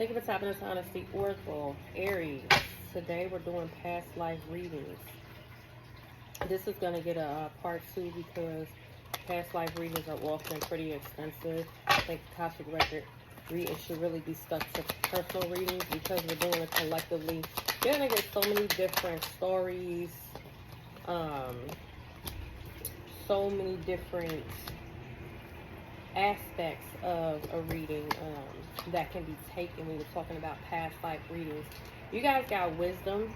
Thank you for tapping into Honesty Oracle, Aries. Today we're doing past life readings. This is going to get a part 2 because past life readings are often pretty expensive. I think Akashic Record readings should really be stuck to personal readings because we're doing it collectively. You're going to get so many different stories, so many different aspects of a reading that can be taken when we're talking about past life readings. You guys got wisdom.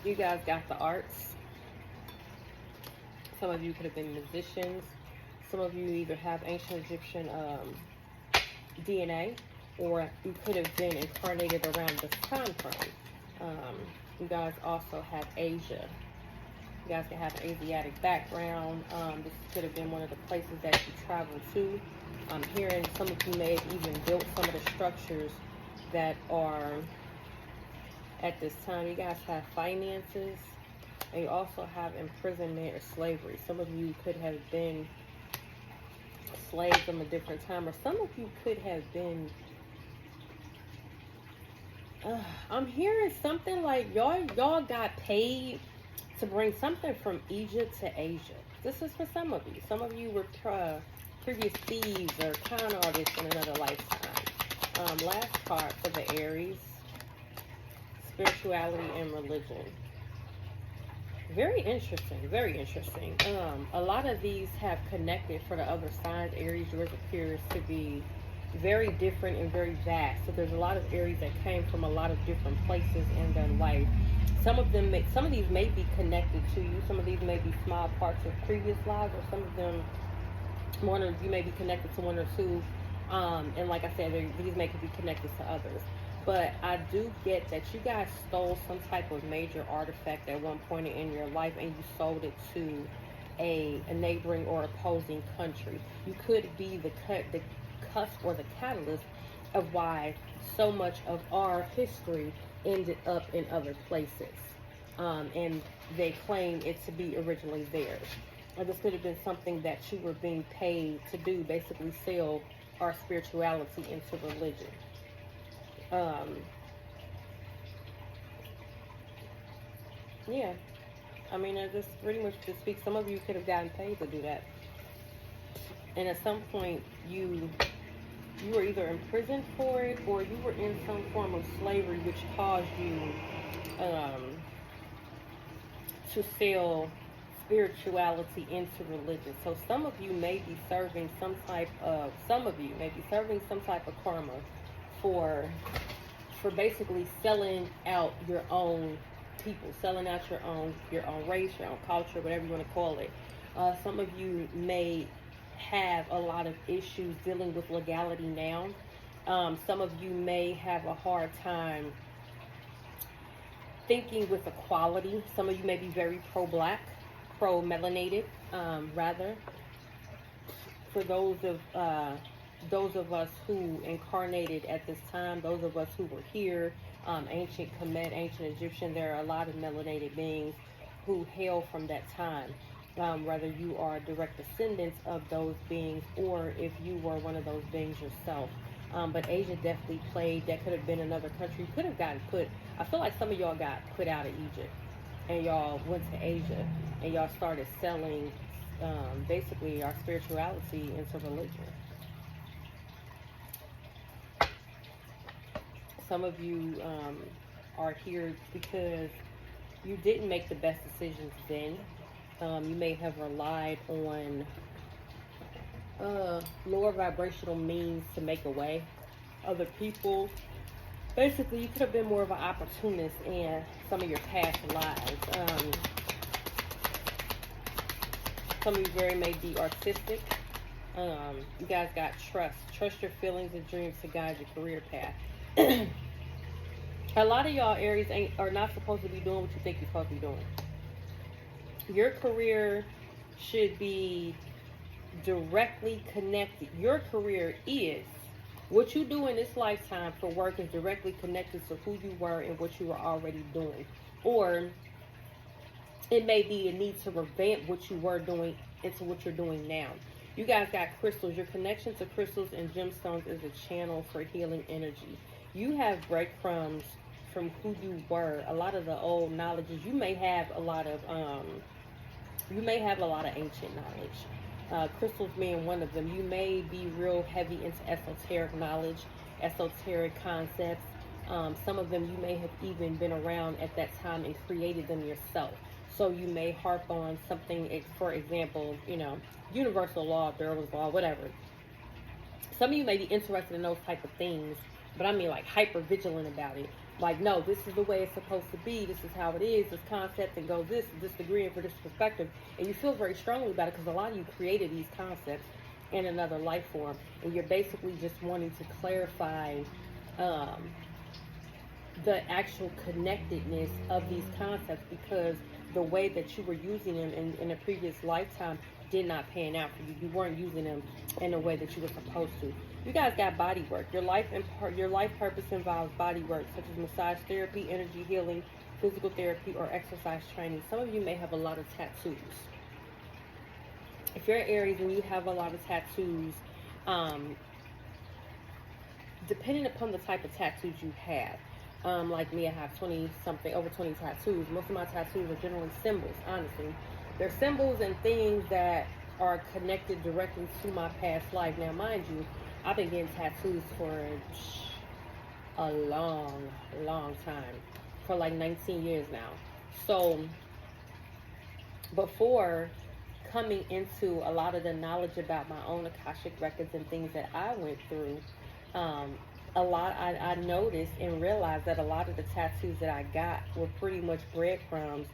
You guys got the arts. Some of you could have been musicians. Some of you either have ancient Egyptian DNA, or you could have been incarnated around this time frame. You guys also have Asia. You guys can have an Asiatic background. This could have been one of the places that you traveled to. I'm hearing some of you may have even built some of the structures that are at this time. You guys have finances, and you also have imprisonment or slavery. Some of you could have been slaves from a different time, or some of you could have been I'm hearing something like y'all got paid to bring something from Egypt to Asia. This is for some of you. Some of you were previous thieves or con artists in another lifetime. Last card for the Aries: spirituality and religion. Very interesting, very interesting. A lot of these have connected for the other signs. Aries, yours appears to be very different and very vast. So there's a lot of Aries that came from a lot of different places in their life. Some of these may be connected to you. Some of these may be small parts of previous lives, or some of them, one of you may be connected to one or two. And like I said, these may be connected to others. But I do get that you guys stole some type of major artifact at one point in your life, and you sold it to a neighboring or opposing country. You could be the cusp or the catalyst of why so much of our history ended up in other places, and they claim it to be originally theirs. Or this could have been something that you were being paid to do, basically sell our spirituality into religion. Yeah, I mean, I just pretty much to speak. Some of you could have gotten paid to do that, and at some point you were either imprisoned for it, or you were in some form of slavery, which caused you to sell spirituality into religion. So some of you may be serving some type of karma for basically selling out your own people, selling out your own race, your own culture, whatever you want to call it. Some of you may have a lot of issues dealing with legality now. Some of you may have a hard time thinking with equality. Some of you may be very pro-black, pro-melanated, rather. For those of us who incarnated at this time, those of us who were here, ancient Kemet, ancient Egyptian, there are a lot of melanated beings who hail from that time. Whether you are direct descendants of those beings, or if you were one of those beings yourself. But Asia definitely played. That could have been another country. Could have gotten put. I feel like some of y'all got put out of Egypt, and y'all went to Asia, and y'all started selling basically our spirituality into religion. Some of you are here because you didn't make the best decisions then. You may have relied on lower vibrational means to make a way. Other people, basically, you could have been more of an opportunist in some of your past lives. Some of you very may be artistic. You guys got trust. Trust your feelings and dreams to guide your career path. A lot of y'all Aries are not supposed to be doing what you think you're supposed to be doing. Your career should be directly connected. Your career is what you do in this lifetime for work is directly connected to who you were and what you were already doing. Or it may be a need to revamp what you were doing into what you're doing now. You guys got crystals. Your connection to crystals and gemstones is a channel for healing energy. You have breadcrumbs from who you were. A lot of the old knowledges. You may have a lot of ancient knowledge. Crystals being one of them. You may be real heavy into esoteric knowledge, esoteric concepts. Some of them you may have even been around at that time and created them yourself. So you may harp on something, for example, universal law, Darwin's law, whatever. Some of you may be interested in those type of things, but I mean like hyper vigilant about it. Like, no, this is the way it's supposed to be. This is how it is. This concept and goes this degree and for this perspective. And you feel very strongly about it because a lot of you created these concepts in another life form. And you're basically just wanting to clarify the actual connectedness of these concepts because the way that you were using them in a previous lifetime did not pan out for you. You weren't using them in the way that you were supposed to. You guys got body work. Your life purpose involves body work, such as massage therapy, energy healing, physical therapy, or exercise training. Some of you may have a lot of tattoos. If you're an Aries and you have a lot of tattoos, depending upon the type of tattoos you have, like me, I have over 20 tattoos. Most of my tattoos are generally symbols, honestly. They're symbols and things that are connected directly to my past life. Now, mind you, I've been getting tattoos for a long, long time. For like 19 years now. So, before coming into a lot of the knowledge about my own Akashic records and things that I went through, I noticed and realized that a lot of the tattoos that I got were pretty much breadcrumbs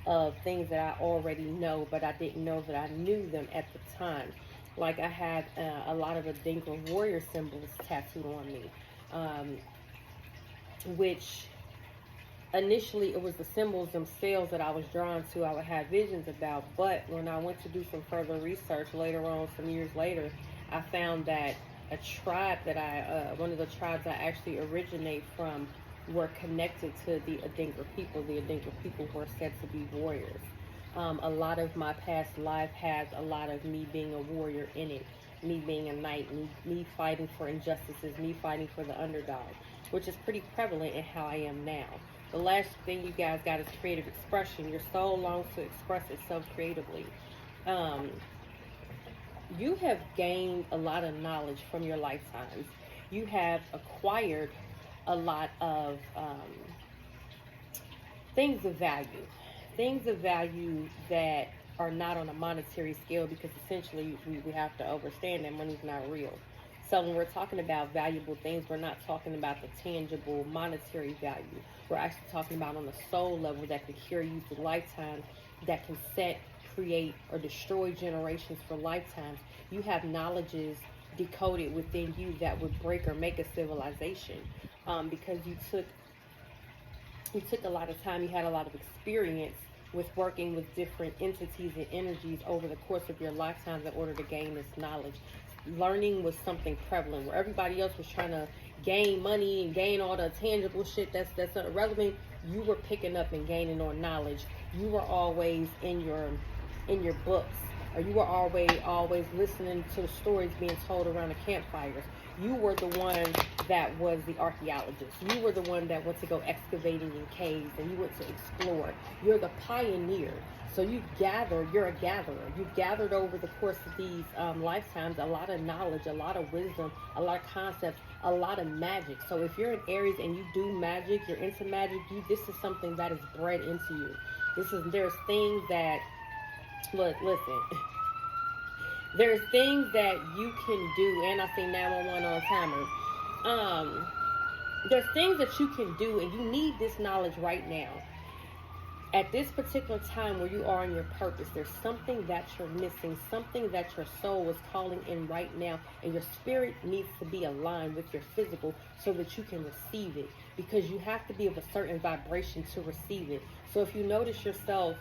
of things that I already know, but I didn't know that I knew them at the time. Like I had a lot of Adinkra warrior symbols tattooed on me, which initially it was the symbols themselves that I was drawn to, I would have visions about, but when I went to do some further research later on, some years later, I found that a tribe that one of the tribes I actually originate from were connected to the Adinkra people. The Adinkra people were said to be warriors. A lot of my past life has a lot of me being a warrior in it, me being a knight, me fighting for injustices, me fighting for the underdog, which is pretty prevalent in how I am now. The last thing you guys got is creative expression. Your soul longs to express itself creatively. You have gained a lot of knowledge from your lifetimes. You have acquired a lot of things of value that are not on a monetary scale, because essentially we have to understand that money's not real. So when we're talking about valuable things, we're not talking about the tangible monetary value. We're actually talking about on the soul level that can carry you through lifetime, that can set, create, or destroy generations for lifetimes. You have knowledges decoded within you that would break or make a civilization, because you took a lot of time, you had a lot of experience with working with different entities and energies over the course of your lifetime in order to gain this knowledge. Learning was something prevalent where everybody else was trying to gain money and gain all the tangible shit that's irrelevant. You were picking up and gaining on knowledge. You were always in your books, or you were always listening to the stories being told around the campfires. You were the one that was the archaeologist. You were the one that went to go excavating in caves, and you went to explore. You're the pioneer. So you're a gatherer. You've gathered over the course of these lifetimes a lot of knowledge, a lot of wisdom, a lot of concepts, a lot of magic. So if you're an Aries and you do magic, you're into magic, this is something that is bred into you. There's things that, listen. There's things that you can do, and I say 911 on timer. There's things that you can do, and you need this knowledge right now. At this particular time where you are in your purpose, there's something that you're missing, something that your soul is calling in right now, and your spirit needs to be aligned with your physical so that you can receive it, because you have to be of a certain vibration to receive it. So if you notice yourself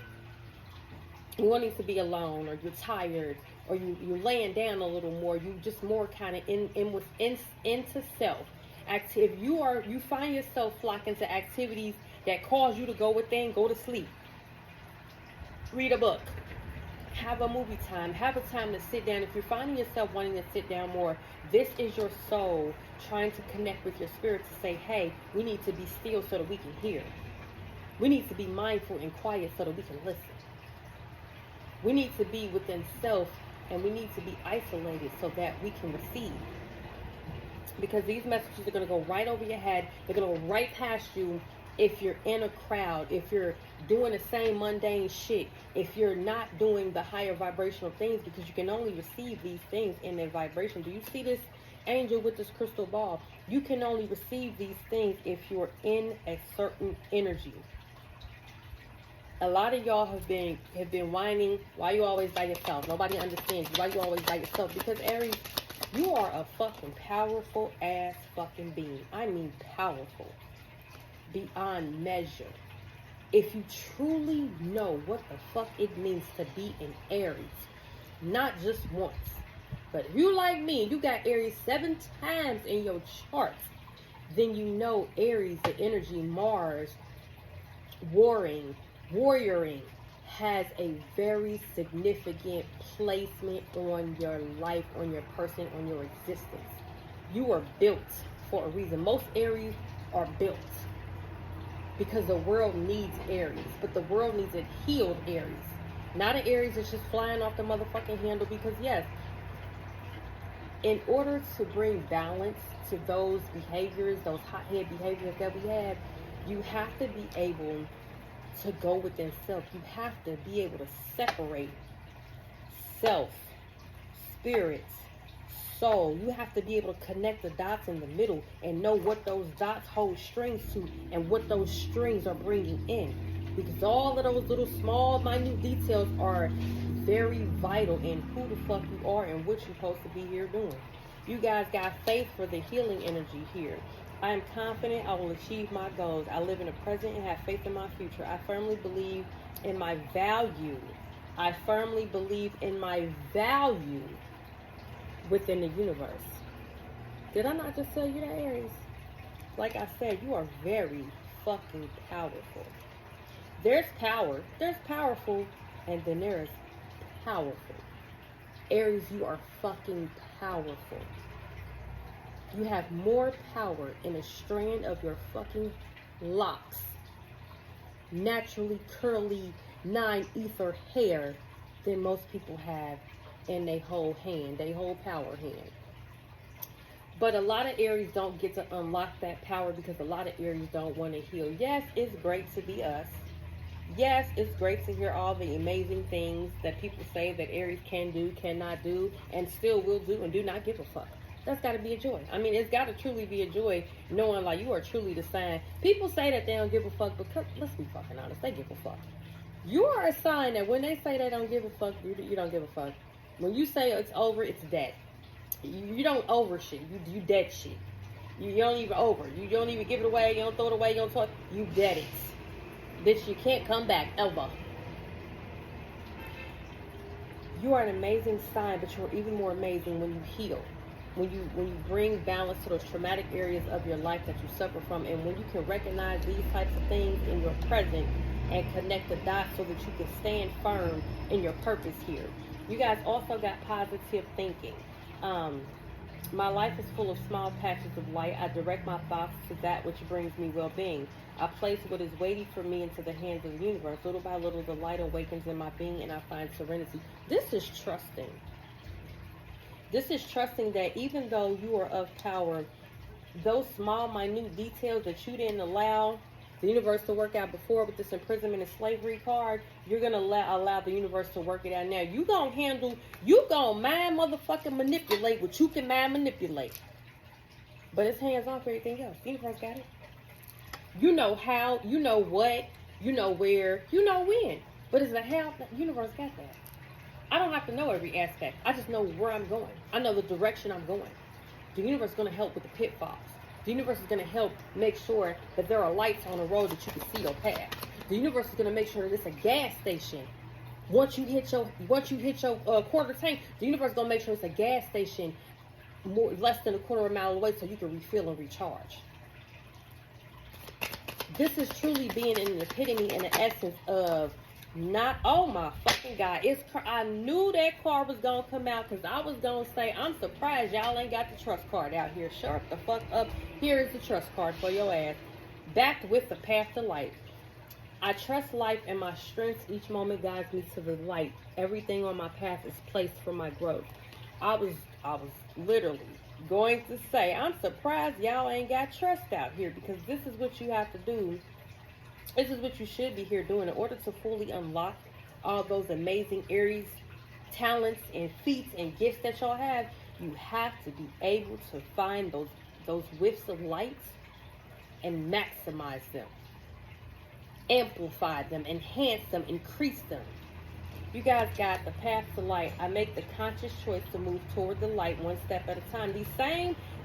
wanting to be alone, or you're tired, or you're laying down a little more, you just more kind of into self. If you find yourself flocking to activities that cause you to go within, go to sleep, read a book, Have a movie time. Have a time to sit down. If you're finding yourself wanting to sit down more, this is your soul trying to connect with your spirit to say, hey, we need to be still so that we can hear. We need to be mindful and quiet so that we can listen. We need to be within self, and we need to be isolated so that we can receive. Because these messages are going to go right over your head. They're going to go right past you if you're in a crowd, if you're doing the same mundane shit, if you're not doing the higher vibrational things, because you can only receive these things in their vibration. Do you see this angel with this crystal ball? You can only receive these things if you're in a certain energy. A lot of y'all have been whining, why you always by yourself? Nobody understands you. Why you always by yourself? Because Aries, you are a fucking powerful ass fucking being. I mean powerful. Beyond measure. If you truly know what the fuck it means to be an Aries, not just once, but if you like me, you got Aries 7 times in your chart, then you know Aries, the energy Mars, warrioring, has a very significant placement on your life, on your person, on your existence. You are built for a reason. Most Aries are built because the world needs Aries, but the world needs a healed Aries. Not an Aries that's just flying off the motherfucking handle, because yes, in order to bring balance to those behaviors, those hothead behaviors that we have, you have to be able to go within self. You have to be able to separate self, spirit, soul. You have to be able to connect the dots in the middle and know what those dots hold strings to and what those strings are bringing in, because all of those little small minute details are very vital in who the fuck you are and what you're supposed to be here doing. You guys got faith for the healing energy here. I am confident I will achieve my goals. I live in the present and have faith in my future. I firmly believe in my value. I firmly believe in my value within the universe. Did I not just tell you that, Aries? Like I said, you are very fucking powerful. There's power, there's powerful, and then there's powerful. Aries, you are fucking powerful. You have more power in a strand of your fucking locks, naturally curly 9-ether hair, than most people have in their whole hand, their whole power hand. But a lot of Aries don't get to unlock that power because a lot of Aries don't want to heal. Yes, it's great to be us. Yes, it's great to hear all the amazing things that people say that Aries can do, cannot do, and still will do and do not give a fuck. That's got to be a joy. I mean, it's got to truly be a joy knowing like you are truly the sign. People say that they don't give a fuck, but let's be fucking honest, they give a fuck. You are a sign that when they say they don't give a fuck, you don't give a fuck. When you say it's over, it's dead. You don't over shit. You dead shit. You don't even over. You don't even give it away. You don't throw it away. You don't talk. You dead it. Bitch, you can't come back ever. You are an amazing sign, but you're even more amazing when you heal. When you bring balance to those traumatic areas of your life that you suffer from, and when you can recognize these types of things in your present and connect the dots so that you can stand firm in your purpose here. You guys also got positive thinking. My life is full of small patches of light. I direct my thoughts to that which brings me well-being. I place what is waiting for me into the hands of the universe. Little by little, the light awakens in my being and I find serenity. This is trusting. This is trusting that even though you are of power, those small, minute details that you didn't allow the universe to work out before with this imprisonment and slavery card, you're going to allow the universe to work it out now. You going to mind motherfucking manipulate what you can mind manipulate. But it's hands off everything else. The universe got it. You know how, you know what, you know where, you know when. But it's a how, the universe got that. I don't have to know every aspect. I just know where I'm going. I know the direction I'm going. The universe is going to help with the pitfalls. The universe is going to help make sure that there are lights on the road that you can see your path. The universe is going to make sure that it's a gas station. Once you hit your quarter tank, the universe is going to make sure it's a gas station less than a quarter of a mile away so you can refill and recharge. This is truly being an epitome and an essence of Not, oh my fucking God. I knew that car was going to come out because I was going to say, I'm surprised y'all ain't got the trust card out here. Shut the fuck up. Here is the trust card for your ass. Backed with the path to light. I trust life and my strength each moment guides me to the light. Everything on my path is placed for my growth. I was literally going to say, I'm surprised y'all ain't got trust out here, because this is what you have to do. This is what you should be here doing in order to fully unlock all those amazing Aries talents and feats and gifts that y'all have. You have to be able to find those whiffs of light and maximize them, amplify them, enhance them, increase them. You guys got the path to light. I make the conscious choice to move toward the light one step at a time.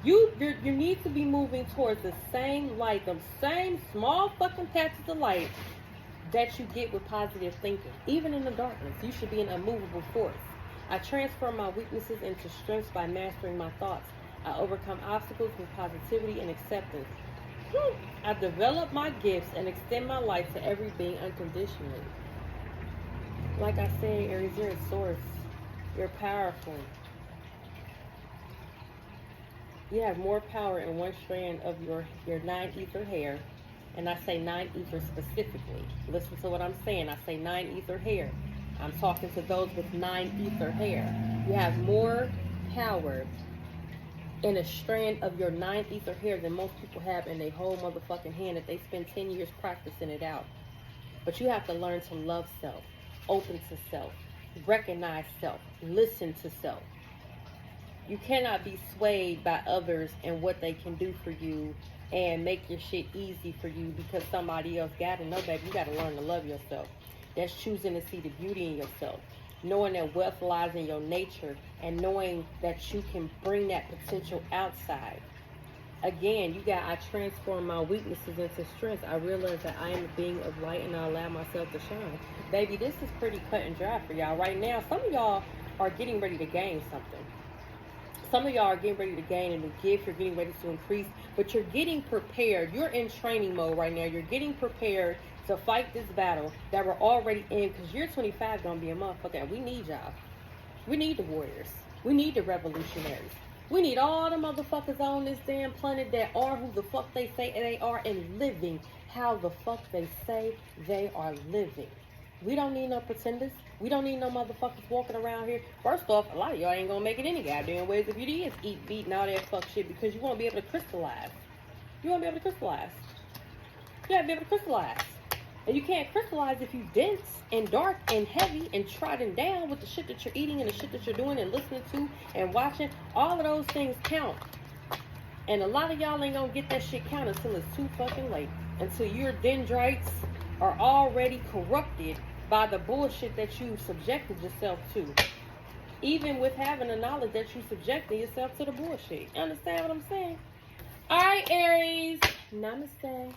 You need to be moving towards the same light, the same small fucking patches of light that you get with positive thinking. Even in the darkness, you should be an immovable force. I transform my weaknesses into strengths by mastering my thoughts. I overcome obstacles with positivity and acceptance. I develop my gifts and extend my light to every being unconditionally. Like I said, Aries, you're a source. You're powerful. You have more power in one strand of your 9 ether hair. And I say 9 ether specifically. Listen to what I'm saying. I say 9 ether hair. I'm talking to those with 9 ether hair. You have more power in a strand of your 9 ether hair than most people have in their whole motherfucking hand that they spend 10 years practicing it out. But you have to learn to love self, open to self, recognize self, listen to self. You cannot be swayed by others and what they can do for you and make your shit easy for you because somebody else got it. No, baby, you got to learn to love yourself. That's choosing to see the beauty in yourself. Knowing that wealth lies in your nature and knowing that you can bring that potential outside. Again, I transform my weaknesses into strengths. I realize that I am a being of light and I allow myself to shine. Baby, this is pretty cut and dry for y'all right now. Some of y'all are getting ready to gain something. Some of y'all are getting ready to gain a new gift. You're getting ready to increase, but you're getting prepared. You're in training mode right now. You're getting prepared to fight this battle that we're already in, because year 25 gonna be a motherfucker. We need y'all. We need the warriors. We need the revolutionaries. We need all the motherfuckers on this damn planet that are who the fuck they say they are and living how the fuck they say they are living. We don't need no pretenders. We don't need no motherfuckers walking around here. First off, a lot of y'all ain't gonna make it any goddamn ways if you did eat, beat, and all that fuck shit, because you won't be able to crystallize. You won't be able to crystallize. You gotta be able to crystallize. And you can't crystallize if you dense and dark and heavy and trodden down with the shit that you're eating and the shit that you're doing and listening to and watching. All of those things count. And a lot of y'all ain't gonna get that shit count until it's too fucking late. Until your dendrites are already corrupted by the bullshit that you subjected yourself to. Even with having the knowledge that you subjected yourself to the bullshit. You understand what I'm saying? Alright, Aries. Namaste.